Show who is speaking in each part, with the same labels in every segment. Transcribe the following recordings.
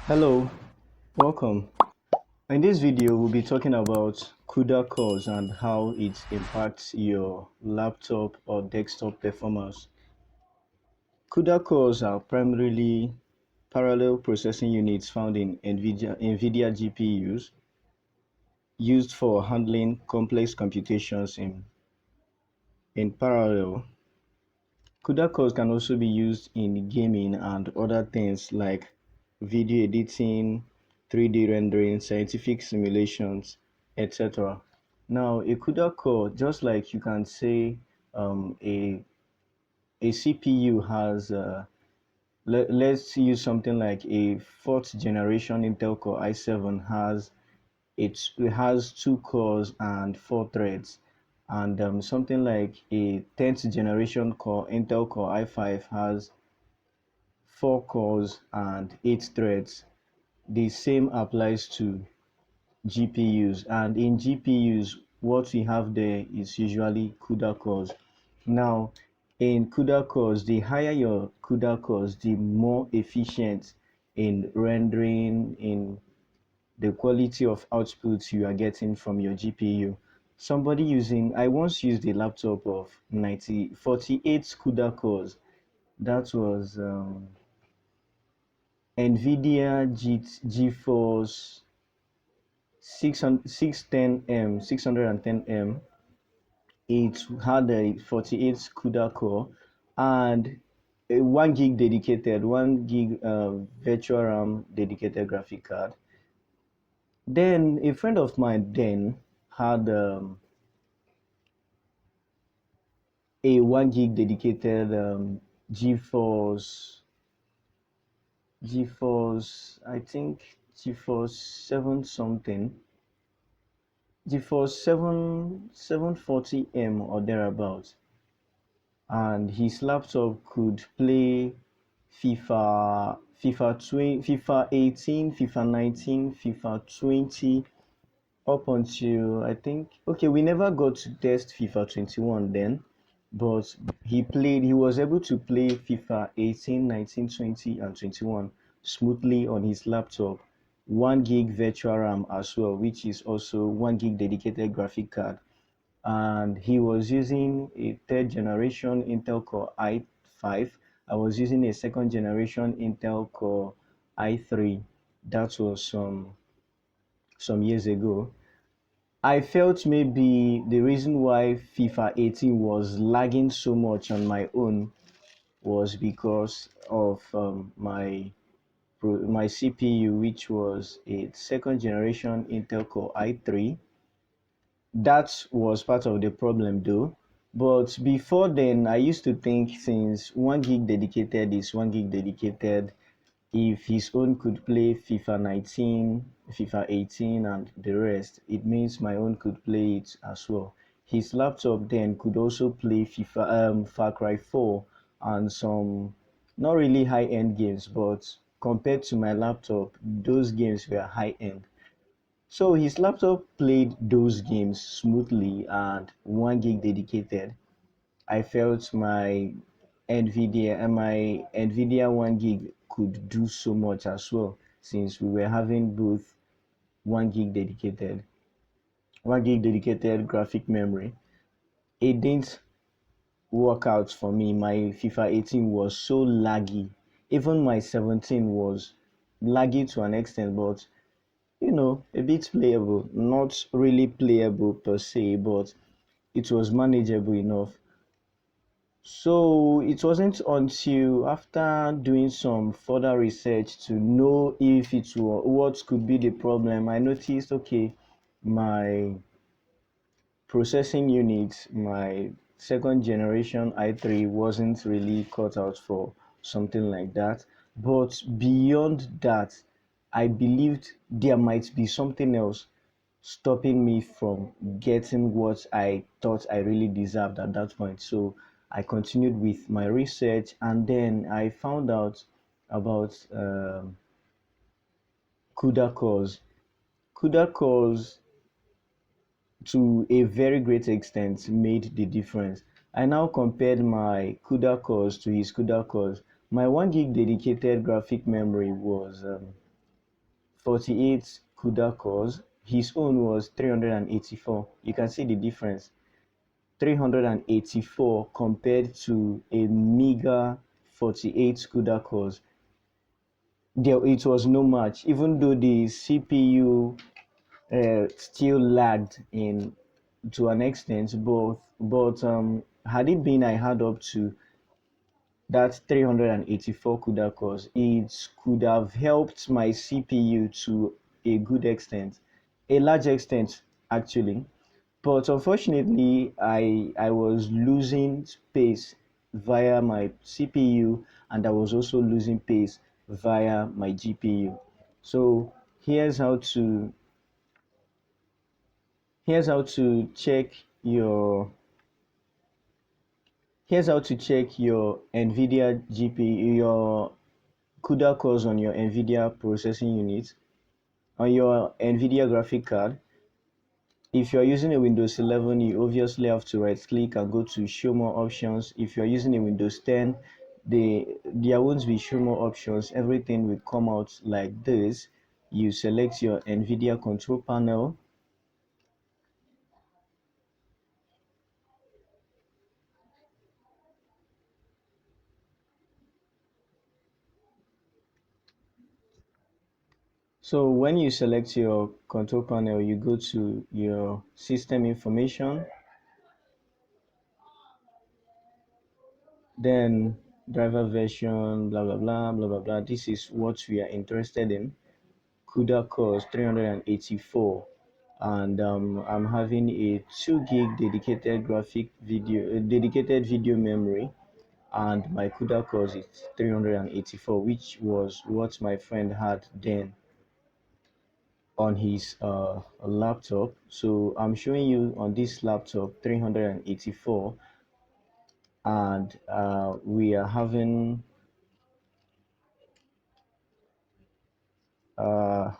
Speaker 1: Hello, welcome. In this video, we'll be talking about CUDA cores and how it impacts your laptop or desktop performance. CUDA cores are primarily parallel processing units found in NVIDIA GPUs used for handling complex computations in parallel. CUDA cores can also be used in gaming and other things like video editing, 3D rendering, scientific simulations, etc. Now, a CUDA core, just like you can say um, a, a CPU has, let's use something like a fourth generation Intel Core i7 it has two cores and four threads, and something like a 10th generation core Intel Core i5 has four cores and eight threads. The same applies to GPUs, and in GPUs what we have there is usually CUDA cores. Now, in CUDA cores, the higher your CUDA cores, the more efficient in rendering, in the quality of output you are getting from your GPU. I once used a laptop of 48 CUDA cores. That was NVIDIA GeForce 610M. It had a 48 CUDA core and a 1 gig dedicated, 1 gig virtual RAM dedicated graphic card. Then a friend of mine then had a 1 gig dedicated GeForce I think GeForce 7 something, GeForce 740M or thereabouts, and his laptop could play FIFA 18, FIFA 19, FIFA 20, up until I think, okay, we never got to test FIFA 21 then, but he was able to play FIFA 18, 19, 20, and 21 smoothly on his laptop. 1 gig virtual RAM as well, which is also 1 gig dedicated graphic card. And he was using a third generation Intel Core i5. I was using a second generation Intel Core i3. That was some years ago. I felt maybe the reason why FIFA 18 was lagging so much on my own was because of my CPU, which was a second generation Intel Core i3. That was part of the problem though. But before then, I used to think since 1 gig dedicated is 1 gig dedicated, if his own could play FIFA 19, FIFA 18, and the rest, it means my own could play it as well. His laptop then could also play Far Cry 4 and some not really high-end games, but compared to my laptop, those games were high-end. So his laptop played those games smoothly and 1 gig dedicated. I felt my NVIDIA 1 gig could do so much as well, since we were having both 1 gig dedicated 1 gig dedicated graphic memory. It didn't work out for me. My FIFA 18 was so laggy. Even my 17 was laggy to an extent, but a bit playable. Not really playable per se, but it was manageable enough. So it wasn't until after doing some further research to know if it was what could be the problem, I noticed, okay, my processing unit, my second generation i3 wasn't really cut out for something like that. But beyond that, I believed there might be something else stopping me from getting what I thought I really deserved at that point. So I continued with my research, and then I found out about CUDA cores. CUDA cores, to a very great extent, made the difference. I now compared my CUDA cores to his CUDA cores. My 1 gig dedicated graphic memory was 48 CUDA cores. His own was 384. You can see the difference. 384 compared to a meager 48 CUDA cores. There, it was no match, even though the CPU still lagged in to an extent, but had it been I had up to that 384 CUDA cores, it could have helped my CPU to a good extent, a large extent actually. But unfortunately, I was losing space via my CPU, and I was also losing pace via my GPU. So here's how to here's how to check your here's how to check your NVIDIA GPU, your CUDA cores on your NVIDIA processing unit, on your NVIDIA graphic card. If you're using a Windows 11, you obviously have to right click and go to show more options. If you're using a Windows 10, there won't be show more options. Everything will come out like this. You select your NVIDIA control panel. So when you select your control panel, you go to your system information, then driver version, blah blah blah blah blah blah. This is what we are interested in. CUDA cores 384, and I'm having a 2 gig dedicated video memory, and my CUDA cores is 384, which was what my friend had then on his laptop. So I'm showing you on this laptop 384, and we are having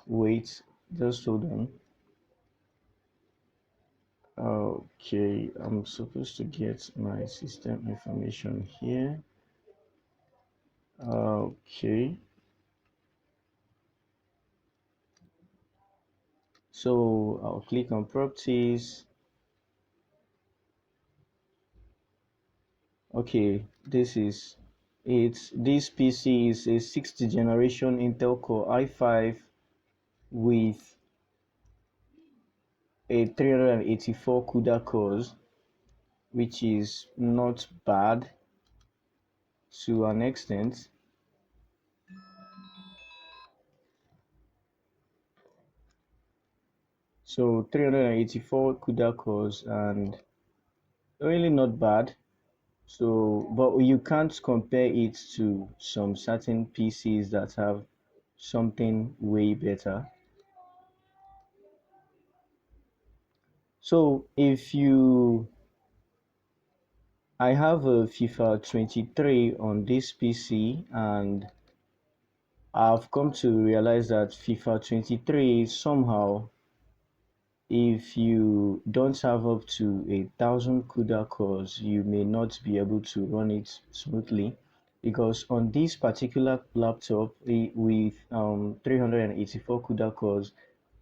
Speaker 1: wait, just hold on. Okay, I'm supposed to get my system information here. Okay, so I'll click on properties. Okay, this PC is a 6th generation Intel Core i5 with a 384 CUDA cores, which is not bad to an extent. So 384 CUDA cores and really not bad. So, but you can't compare it to some certain PCs that have something way better. So, I have a FIFA 23 on this PC, and I've come to realize that FIFA 23 somehow, if you don't have up to 1,000 CUDA cores, you may not be able to run it smoothly, because on this particular laptop with 384 CUDA cores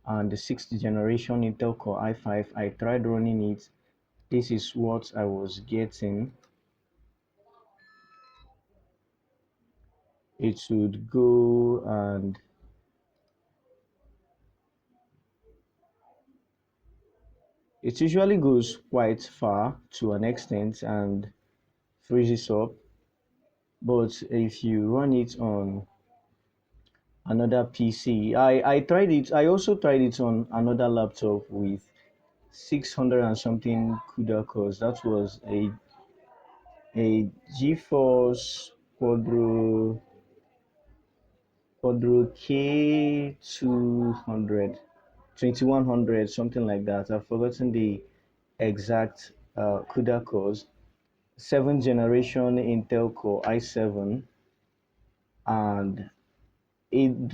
Speaker 1: and the 6th generation Intel Core i5, I tried running it. This is what I was getting. It would go, and it usually goes quite far to an extent and freezes up. But if you run it on another PC, I tried it. I also tried it on another laptop with 600 and something CUDA cores. That was a GeForce Quadro K200, 2100, something like that. I've forgotten the exact CUDA cores. 7th generation Intel Core i7, and it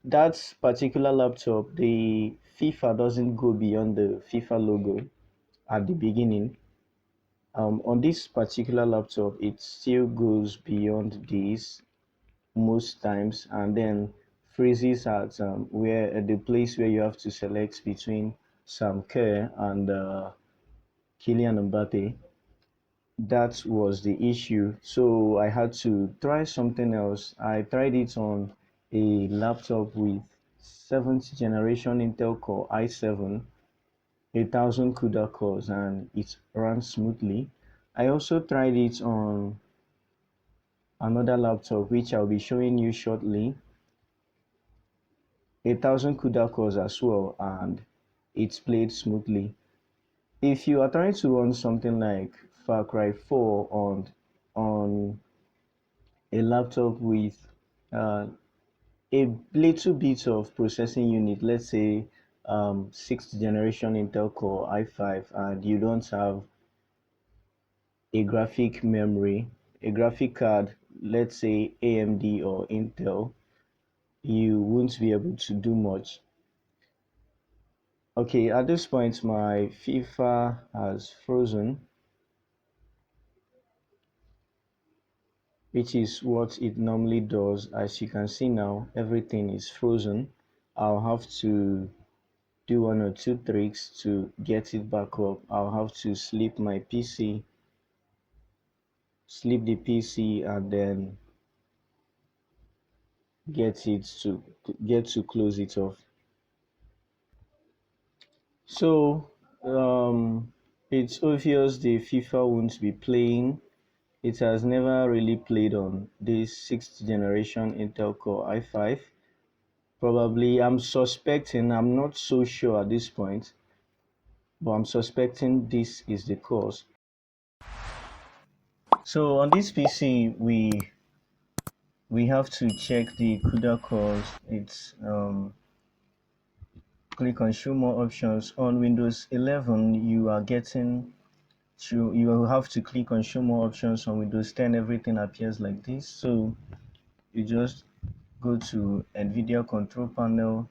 Speaker 1: that particular laptop, the FIFA doesn't go beyond the FIFA logo at the beginning. On this particular laptop, it still goes beyond this most times, and then freezes at where the place where you have to select between Sam Kerr and Kylian Mbappe. That was the issue. So I had to try something else. I tried it on a laptop with seventh generation Intel Core i7, 1000 CUDA cores, and it ran smoothly. I also tried it on another laptop, which I'll be showing you shortly, 1000 CUDA cores as well, and it played smoothly. If you are trying to run something like Far Cry 4 on a laptop with uh, a little bit of processing unit, let's say sixth generation Intel Core i5, and you don't have a graphic memory, a graphic card, let's say AMD or Intel, you won't be able to do much. Okay, at this point, my FIFA has frozen, which is what it normally does. As you can see now, everything is frozen. I'll have to do one or two tricks to get it back up. I'll have to sleep the PC, and then get to close it off. So it's obvious the FIFA won't be playing. It has never really played on this sixth generation Intel Core i5. Probably, I'm suspecting, I'm not so sure at this point, but I'm suspecting this is the cause. So on this PC, we have to check the CUDA cores. It's click on show more options. On Windows 11, you will have to click on show more options. On Windows 10, everything appears like this. So you just go to NVIDIA control panel,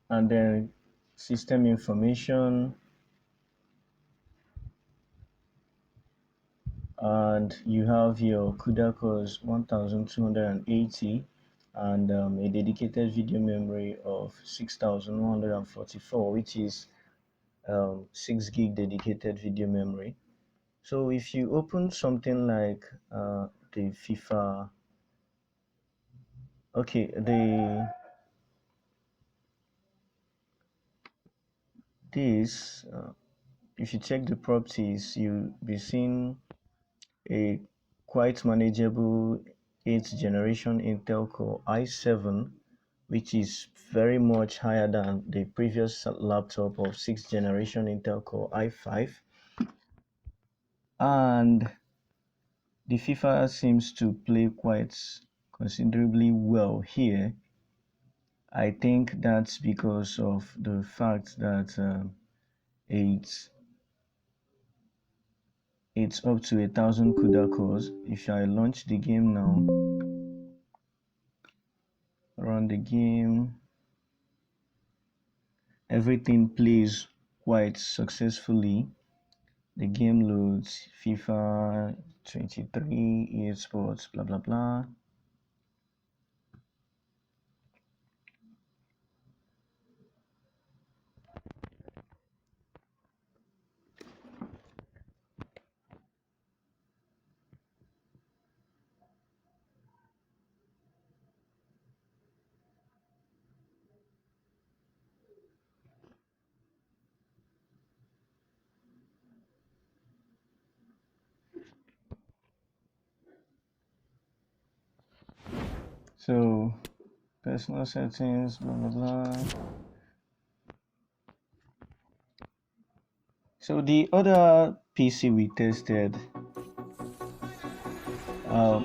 Speaker 1: and then system information, and you have your CUDA cores 1280 and a dedicated video memory of 6144, which is 6 gig dedicated video memory. So if you open something like the FIFA, okay, this if you check the properties, you'll be seeing a quite manageable 8th generation Intel Core i7, which is very much higher than the previous laptop of 6th generation Intel Core i5. And the FIFA seems to play quite considerably well here. I think that's because of the fact that it's up to 1000 CUDA cores. If I launch the game now, run the game, everything plays quite successfully. The game loads FIFA 23, EA Sports, blah blah blah. So personal settings, blah blah blah. So the other PC we tested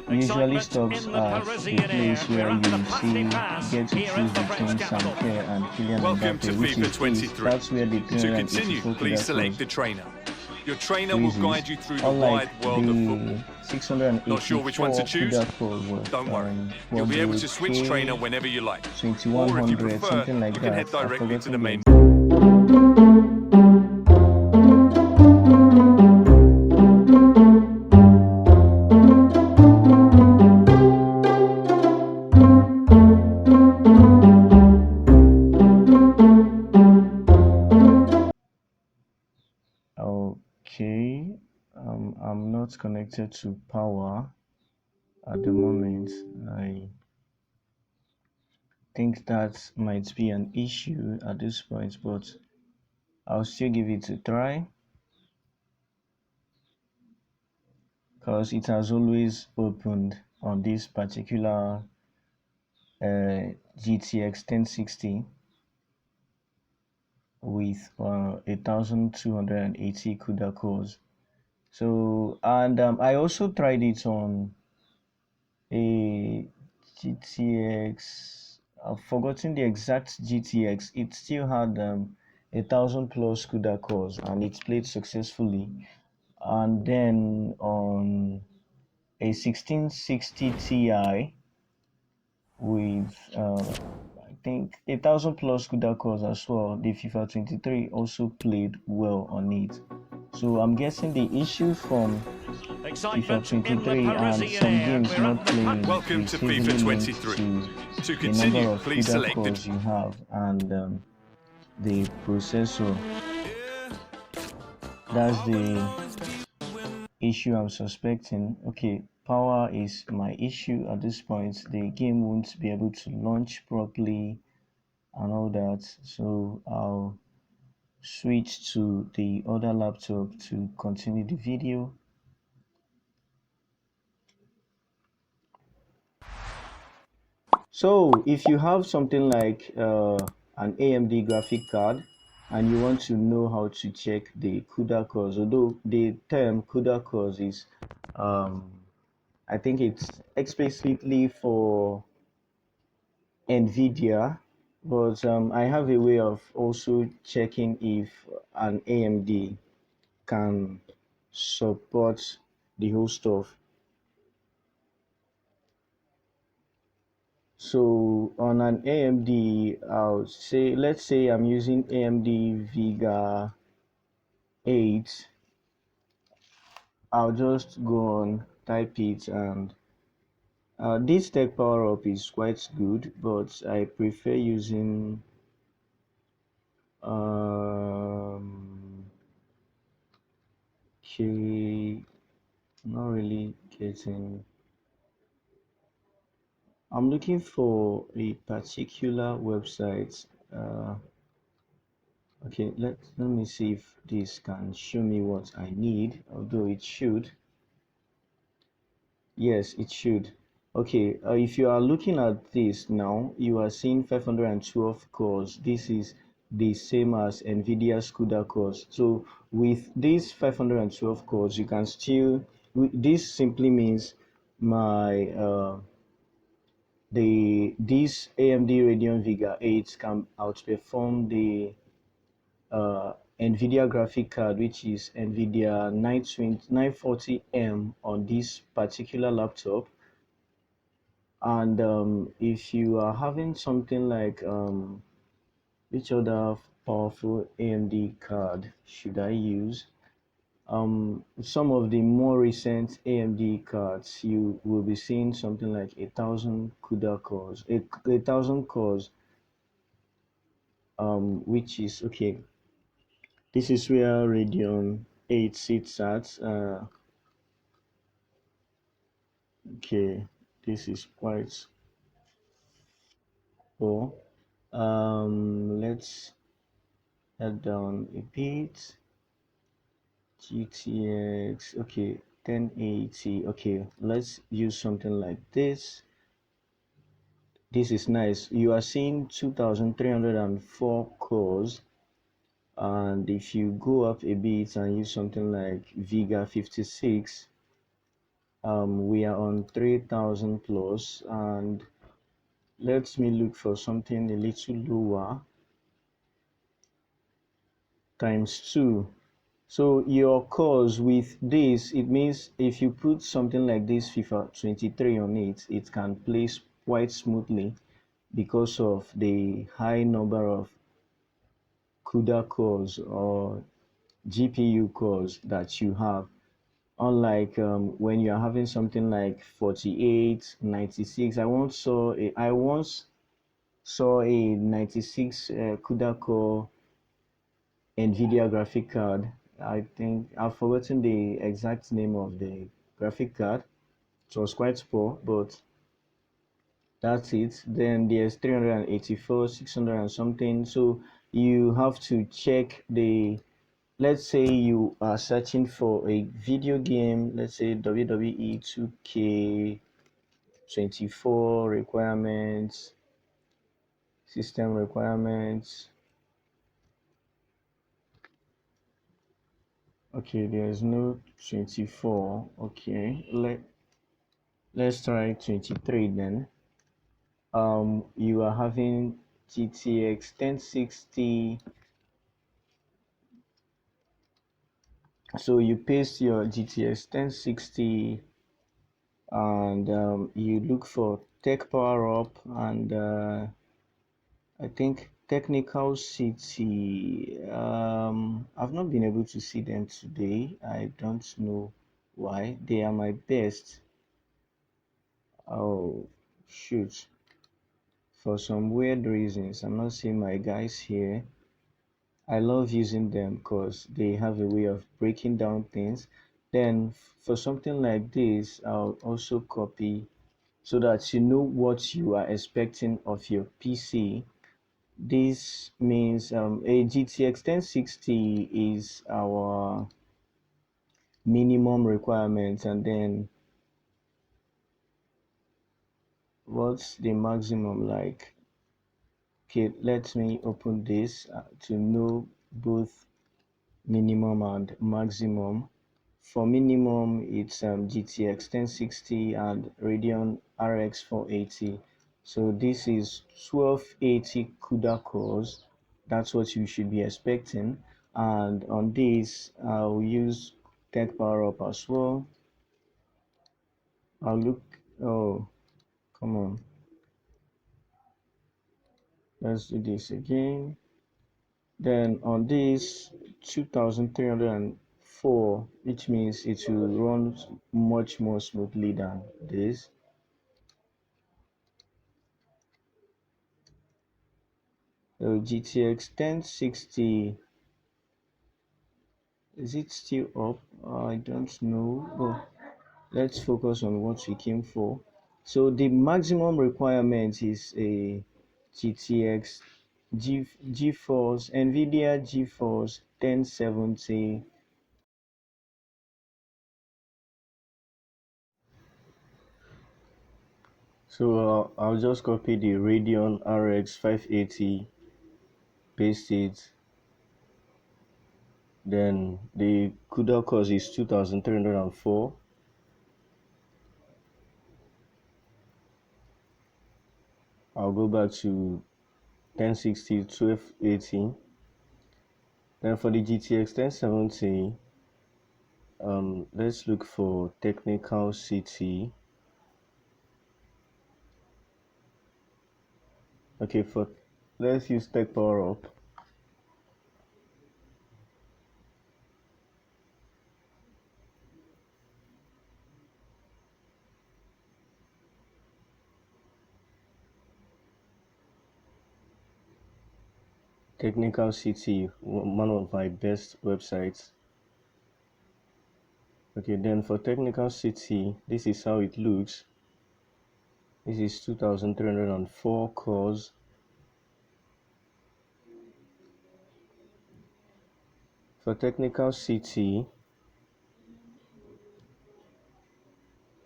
Speaker 1: usually stops at the place where you see get to choose between Sam Kerr and Kylian Mbappe, which is this. That's where the 384
Speaker 2: please select the trainer. Your trainer will guide you through the wide world of football.
Speaker 1: 684
Speaker 2: Not sure which one to choose? Don't worry. You'll be able to switch trainer whenever you like. Or if you
Speaker 1: 2100,
Speaker 2: prefer,
Speaker 1: something like
Speaker 2: you can
Speaker 1: that.
Speaker 2: head directly to the main.
Speaker 1: I'm not connected to power at the moment. I think that might be an issue at this point, but I'll still give it a try because it has always opened on this particular GTX 1060 with 1280 CUDA cores. So, and I also tried it on a GTX. I've forgotten the exact GTX. It still had 1,000 plus CUDA cores, and it played successfully. And then on a 1660 Ti with I think 1,000 plus CUDA cores as well, the FIFA 23 also played well on it. So I'm guessing the issue from FIFA 23 and some games not playing is heavily linked to the number of CUDA cores you have and the processor. That's the issue I'm suspecting. Okay, power is my issue at this point. The game won't be able to launch properly and all that. So I'll switch to the other laptop to continue the video. So if you have something like an AMD graphic card and you want to know how to check the CUDA cores, although the term CUDA cores is, I think it's explicitly for NVIDIA, but I have a way of also checking if an AMD can support the whole stuff. So on an AMD, I'll say, let's say I'm using AMD Vega 8. I'll just go on, type it, and this tech power up is quite good, but I prefer using okay, not really getting. I'm looking for a particular website. Okay, let me see if this can show me what I need, although it should. Yes, it should. Okay, if you are looking at this now, you are seeing 512 cores. This is the same as NVIDIA's CUDA cores. So with these 512 cores, you can still, this simply means my this AMD Radeon Vega 8 can outperform the NVIDIA graphic card, which is NVIDIA 940M on this particular laptop. And if you are having something like which other powerful AMD card should I use? Some of the more recent AMD cards, you will be seeing something like 1,000 CUDA cores, 1,000 cores, which is okay. This is where Radeon 8 sits at. Okay, this is quite poor. Let's head down a bit. GTX, okay, 1080. Okay, let's use something like this. This is nice. You are seeing 2,304 cores, and if you go up a bit and use something like Vega 56, we are on 3,000 plus, and let me look for something a little lower, times 2. So your cores with this, it means if you put something like this FIFA 23 on it, it can play quite smoothly because of the high number of CUDA cores or GPU cores that you have. Unlike when you're having something like 48, 96, I once saw a 96 CUDA core NVIDIA graphic card, I think I've forgotten the exact name of the graphic card. It was quite poor, but that's it. Then there's 384, 600 and something. So you have to check the, let's say you are searching for a video game, let's say WWE 2K24 requirements, system requirements. Okay, there's no 24. Okay, let's try 23 then. You are having GTX 1060. So you paste your GTX 1060 and you look for tech power up and I think technical city. I've not been able to see them today. I don't know why. They are my best. Oh, shoot. For some weird reasons, I'm not seeing my guys here. I love using them because they have a way of breaking down things. Then for something like this, I'll also copy so that you know what you are expecting of your PC. This means a GTX 1060 is our minimum requirement, and then what's the maximum like? Okay, let me open this to know both minimum and maximum. For minimum, it's GTX 1060 and Radeon RX 480. So this is 1280 CUDA cores. That's what you should be expecting. And on this, I'll use Tech Power Up as well. I'll look. Oh, come on. Let's do this again. Then on this 2304, which means it will run much more smoothly than this. So GTX 1060, is it still up? I don't know. But let's focus on what we came for. So the maximum requirement is a GTX GeForce NVIDIA GeForce 1070. So I'll just copy the Radeon RX 580, paste it. Then the CUDA cores is 2304. I'll go back to 1060 1280. Then for the GTX 1070, let's look for technical city. Okay, let's use tech power up. Technical city, one of my best websites. Okay, then for technical city, this is how it looks. This is 2304 cores. For technical city,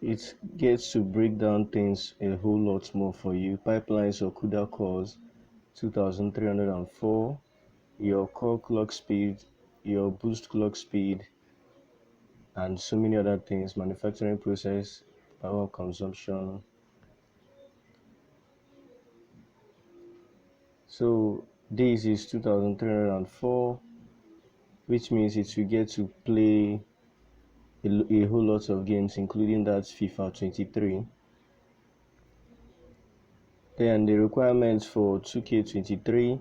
Speaker 1: it gets to break down things a whole lot more for you. Pipelines or CUDA cores, 2304. Your core clock speed, your boost clock speed, and so many other things. Manufacturing process, power consumption. So this is 2304, which means it will get to play a whole lot of games, including that FIFA 23. Then the requirements for 2K23